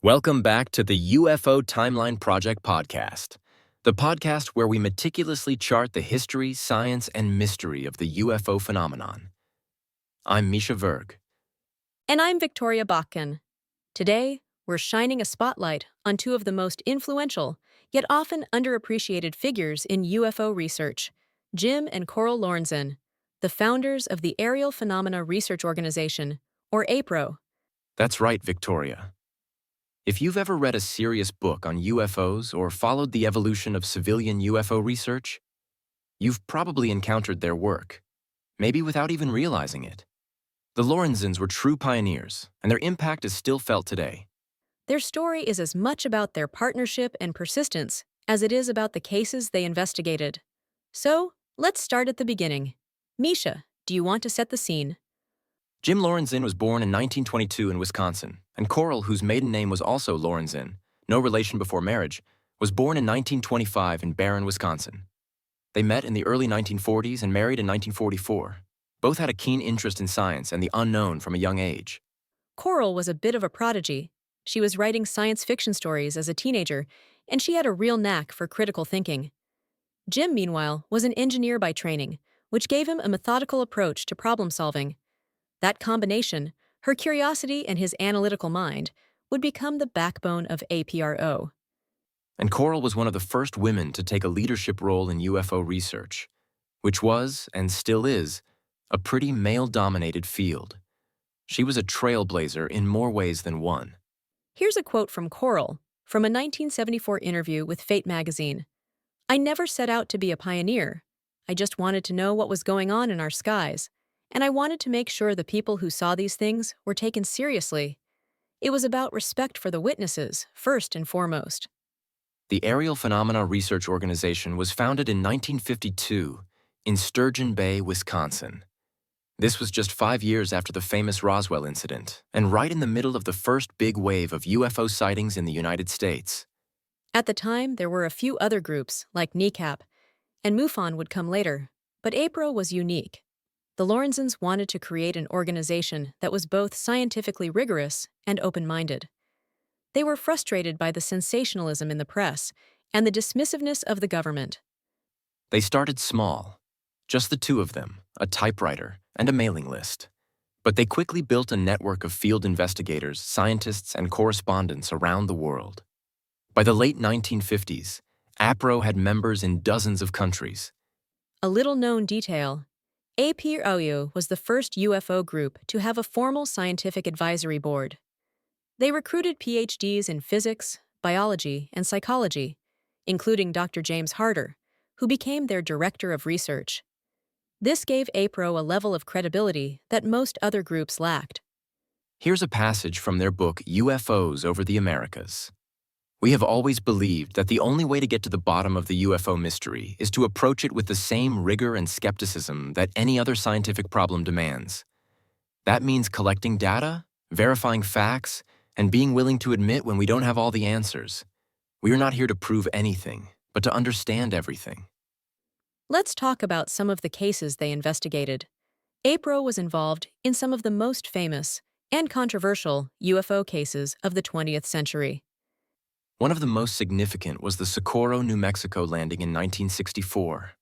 Welcome back to the UFO Timeline Project Podcast, the podcast where we meticulously chart the history, science, and mystery of the UFO phenomenon. I'm Micha Verg. And I'm Victoria Bakken. Today, we're shining a spotlight on two of the most influential, yet often underappreciated figures in UFO research, Jim and Coral Lorenzen, the founders of the Aerial Phenomena Research Organization, or APRO. That's right, Victoria. If you've ever read a serious book on UFOs or followed the evolution of civilian UFO research, you've probably encountered their work, maybe without even realizing it. The Lorenzens were true pioneers, and their impact is still felt today. Their story is as much about their partnership and persistence as it is about the cases they investigated. So, let's start at the beginning. Micha, do you want to set the scene? Jim Lorenzen was born in 1922 in Wisconsin, and Coral, whose maiden name was also Lorenzen, no relation before marriage, was born in 1925 in Barron, Wisconsin. They met in the early 1940s and married in 1944. Both had a keen interest in science and the unknown from a young age. Coral was a bit of a prodigy. She was writing science fiction stories as a teenager, and she had a real knack for critical thinking. Jim, meanwhile, was an engineer by training, which gave him a methodical approach to problem solving. That combination, her curiosity and his analytical mind, would become the backbone of APRO. And Coral was one of the first women to take a leadership role in UFO research, which was, and still is, a pretty male-dominated field. She was a trailblazer in more ways than one. Here's a quote from Coral, from a 1974 interview with Fate magazine. "I never set out to be a pioneer. I just wanted to know what was going on in our skies, and I wanted to make sure the people who saw these things were taken seriously. It was about respect for the witnesses, first and foremost." The Aerial Phenomena Research Organization was founded in 1952 in Sturgeon Bay, Wisconsin. This was just 5 years after the famous Roswell incident, and right in the middle of the first big wave of UFO sightings in the United States. At the time, there were a few other groups, like NECAP, and MUFON would come later, but APRO was unique. The Lorenzens wanted to create an organization that was both scientifically rigorous and open-minded. They were frustrated by the sensationalism in the press and the dismissiveness of the government. They started small, just the two of them, a typewriter, and a mailing list. But they quickly built a network of field investigators, scientists, and correspondents around the world. By the late 1950s, APRO had members in dozens of countries. A little-known detail: APRO was the first UFO group to have a formal scientific advisory board. They recruited PhDs in physics, biology, and psychology, including Dr. James Harder, who became their director of research. This gave APRO a level of credibility that most other groups lacked. Here's a passage from their book, UFOs Over the Americas. "We have always believed that the only way to get to the bottom of the UFO mystery is to approach it with the same rigor and skepticism that any other scientific problem demands. That means collecting data, verifying facts, and being willing to admit when we don't have all the answers. We are not here to prove anything, but to understand everything." Let's talk about some of the cases they investigated. APRO was involved in some of the most famous and controversial UFO cases of the 20th century. One of the most significant was the Socorro, New Mexico landing in 1964.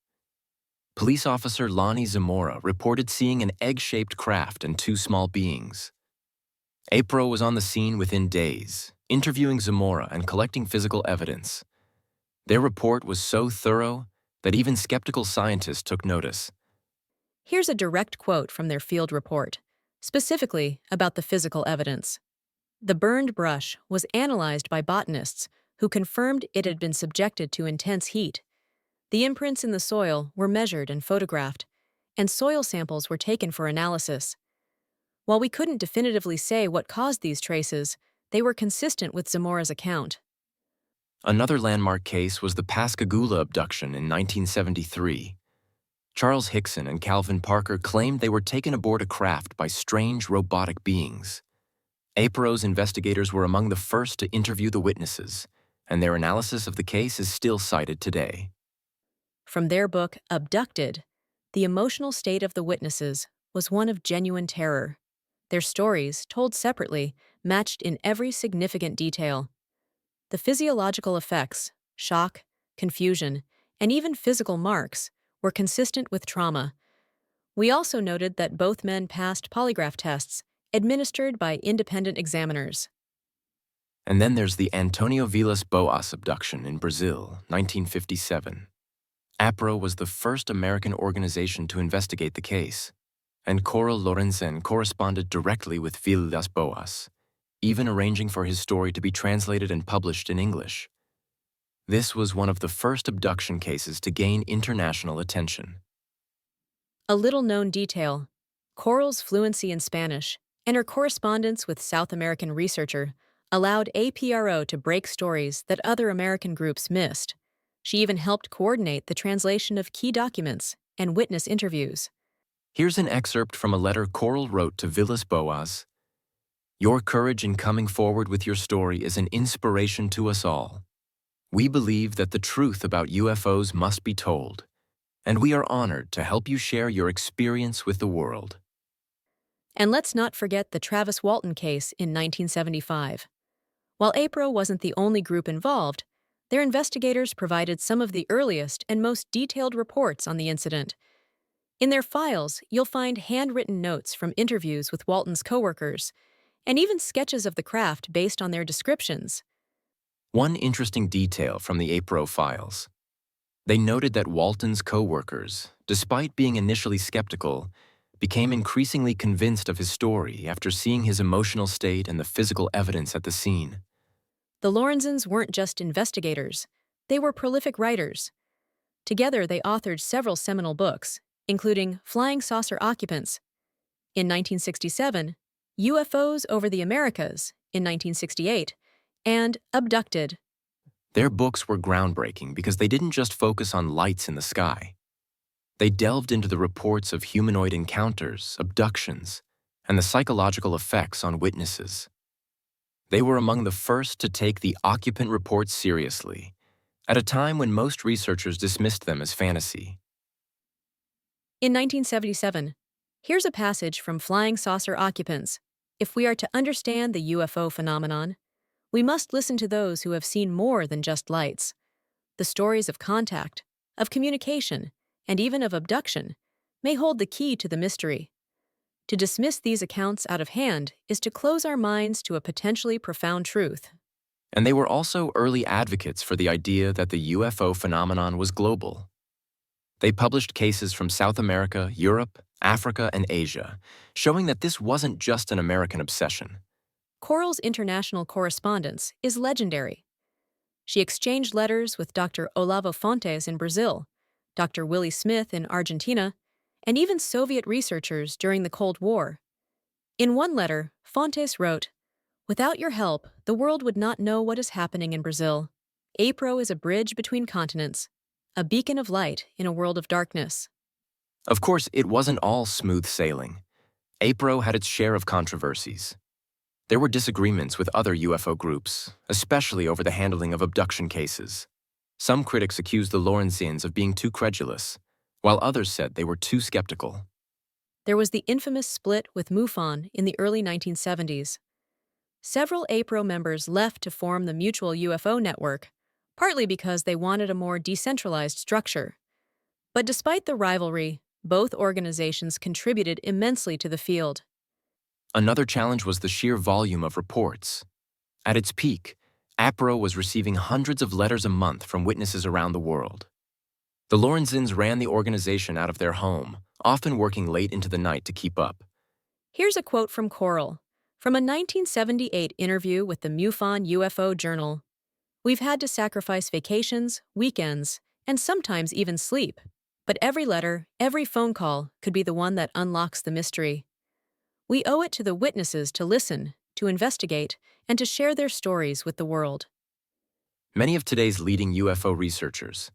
Police officer Lonnie Zamora reported seeing an egg-shaped craft and two small beings. APRO was on the scene within days, interviewing Zamora and collecting physical evidence. Their report was so thorough that even skeptical scientists took notice. Here's a direct quote from their field report, specifically about the physical evidence. "The burned brush was analyzed by botanists who confirmed it had been subjected to intense heat. The imprints in the soil were measured and photographed, and soil samples were taken for analysis. While we couldn't definitively say what caused these traces, they were consistent with Zamora's account." Another landmark case was the Pascagoula abduction in 1973. Charles Hickson and Calvin Parker claimed they were taken aboard a craft by strange robotic beings. APRO's investigators were among the first to interview the witnesses, and their analysis of the case is still cited today. From their book, Abducted, the emotional state of the witnesses was one of genuine terror. Their stories, told separately, matched in every significant detail. The physiological effects, shock, confusion, and even physical marks were consistent with trauma. We also noted that both men passed polygraph tests administered by independent examiners. And then there's the Antonio Villas Boas abduction in Brazil, 1957. APRO was the first American organization to investigate the case, and Coral Lorenzen corresponded directly with Villas Boas, even arranging for his story to be translated and published in English. This was one of the first abduction cases to gain international attention. A little-known detail, Coral's fluency in Spanish and her correspondence with South American researcher allowed APRO to break stories that other American groups missed. She even helped coordinate the translation of key documents and witness interviews. Here's an excerpt from a letter Coral wrote to Villas Boas. Your courage in coming forward with your story is an inspiration to us all. We believe that the truth about UFOs must be told, and we are honored to help you share your experience with the world. And let's not forget the Travis Walton case in 1975. While APRO wasn't the only group involved, their investigators provided some of the earliest and most detailed reports on the incident. In their files, you'll find handwritten notes from interviews with Walton's coworkers, and even sketches of the craft based on their descriptions. One interesting detail from the APRO files. They noted that Walton's coworkers, despite being initially skeptical, became increasingly convinced of his story after seeing his emotional state and the physical evidence at the scene. The Lorenzens weren't just investigators, they were prolific writers. Together, they authored several seminal books, including Flying Saucer Occupants in 1967, UFOs Over the Americas in 1968, and Abducted. Their books were groundbreaking because they didn't just focus on lights in the sky. They delved into the reports of humanoid encounters, abductions, and the psychological effects on witnesses. They were among the first to take the occupant reports seriously, at a time when most researchers dismissed them as fantasy. In 1977, here's a passage from Flying Saucer Occupants. If we are to understand the UFO phenomenon, we must listen to those who have seen more than just lights. The stories of contact, of communication, and even of abduction may hold the key to the mystery. To dismiss these accounts out of hand is to close our minds to a potentially profound truth. And they were also early advocates for the idea that the UFO phenomenon was global. They published cases from South America, Europe, Africa, and Asia, showing that this wasn't just an American obsession. Coral's international correspondence is legendary. She exchanged letters with Dr. Olavo Fontes in Brazil, Dr. Willie Smith in Argentina, and even Soviet researchers during the Cold War. In one letter, Fontes wrote, "Without your help, the world would not know what is happening in Brazil. APRO is a bridge between continents, a beacon of light in a world of darkness." Of course, it wasn't all smooth sailing. APRO had its share of controversies. There were disagreements with other UFO groups, especially over the handling of abduction cases. Some critics accused the Lorenzens of being too credulous, while others said they were too skeptical. There was the infamous split with MUFON in the early 1970s. Several APRO members left to form the Mutual UFO Network, partly because they wanted a more decentralized structure. But despite the rivalry, both organizations contributed immensely to the field. Another challenge was the sheer volume of reports. At its peak, APRO was receiving hundreds of letters a month from witnesses around the world. The Lorenzens ran the organization out of their home, often working late into the night to keep up. Here's a quote from Coral, from a 1978 interview with the MUFON UFO Journal. "We've had to sacrifice vacations, weekends, and sometimes even sleep. But every letter, every phone call could be the one that unlocks the mystery. We owe it to the witnesses to listen, to investigate, and to share their stories with the world." Many of today's leading UFO researchers,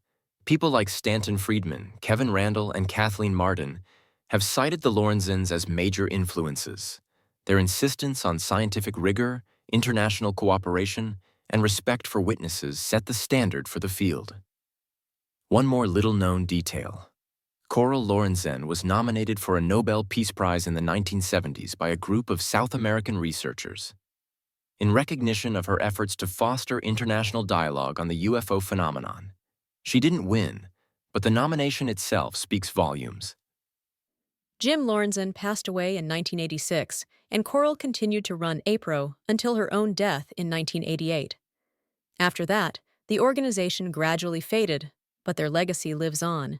people like Stanton Friedman, Kevin Randall, and Kathleen Martin, have cited the Lorenzens as major influences. Their insistence on scientific rigor, international cooperation, and respect for witnesses set the standard for the field. One more little-known detail. Coral Lorenzen was nominated for a Nobel Peace Prize in the 1970s by a group of South American researchers. in recognition of her efforts to foster international dialogue on the UFO phenomenon. She didn't win, but the nomination itself speaks volumes. Jim Lorenzen passed away in 1986, and Coral continued to run APRO until her own death in 1988. After that, the organization gradually faded, but their legacy lives on.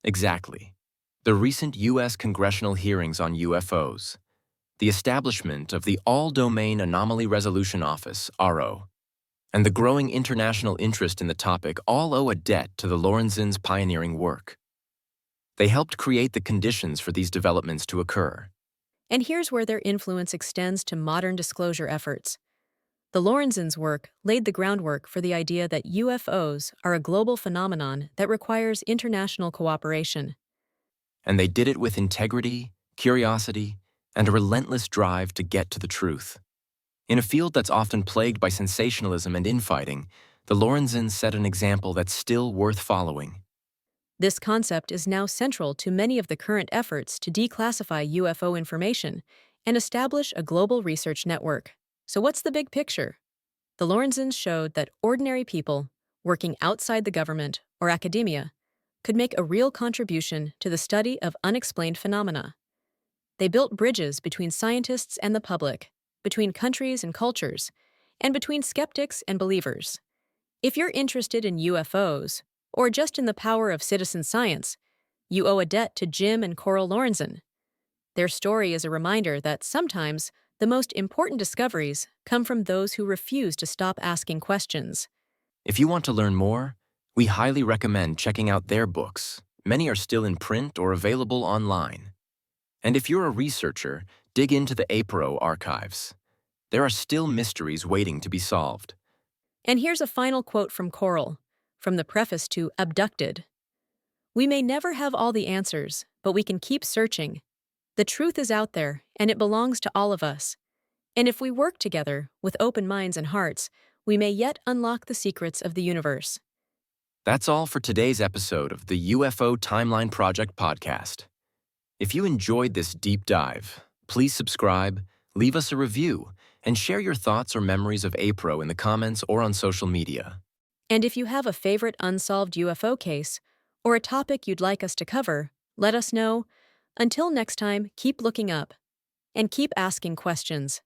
Exactly. The recent U.S. congressional hearings on UFOs, the establishment of the All-Domain Anomaly Resolution Office, ARO, and the growing international interest in the topic all owe a debt to the Lorenzens' pioneering work. They helped create the conditions for these developments to occur. And here's where their influence extends to modern disclosure efforts. The Lorenzens' work laid the groundwork for the idea that UFOs are a global phenomenon that requires international cooperation. And they did it with integrity, curiosity, and a relentless drive to get to the truth. In a field that's often plagued by sensationalism and infighting, the Lorenzens set an example that's still worth following. This concept is now central to many of the current efforts to declassify UFO information and establish a global research network. So what's the big picture? The Lorenzens showed that ordinary people, working outside the government or academia, could make a real contribution to the study of unexplained phenomena. They built bridges between scientists and the public, between countries and cultures, and between skeptics and believers. If you're interested in UFOs, or just in the power of citizen science, you owe a debt to Jim and Coral Lorenzen. Their story is a reminder that sometimes the most important discoveries come from those who refuse to stop asking questions. If you want to learn more, we highly recommend checking out their books. Many are still in print or available online. And if you're a researcher, dig into the APRO archives. There are still mysteries waiting to be solved. And here's a final quote from Coral, from the preface to Abducted. "We may never have all the answers, but we can keep searching. The truth is out there, and it belongs to all of us. And if we work together, with open minds and hearts, we may yet unlock the secrets of the universe." That's all for today's episode of the UFO Timeline Project Podcast. If you enjoyed this deep dive, please subscribe, leave us a review, and share your thoughts or memories of APRO in the comments or on social media. And if you have a favorite unsolved UFO case, or a topic you'd like us to cover, let us know. Until next time, keep looking up, and keep asking questions.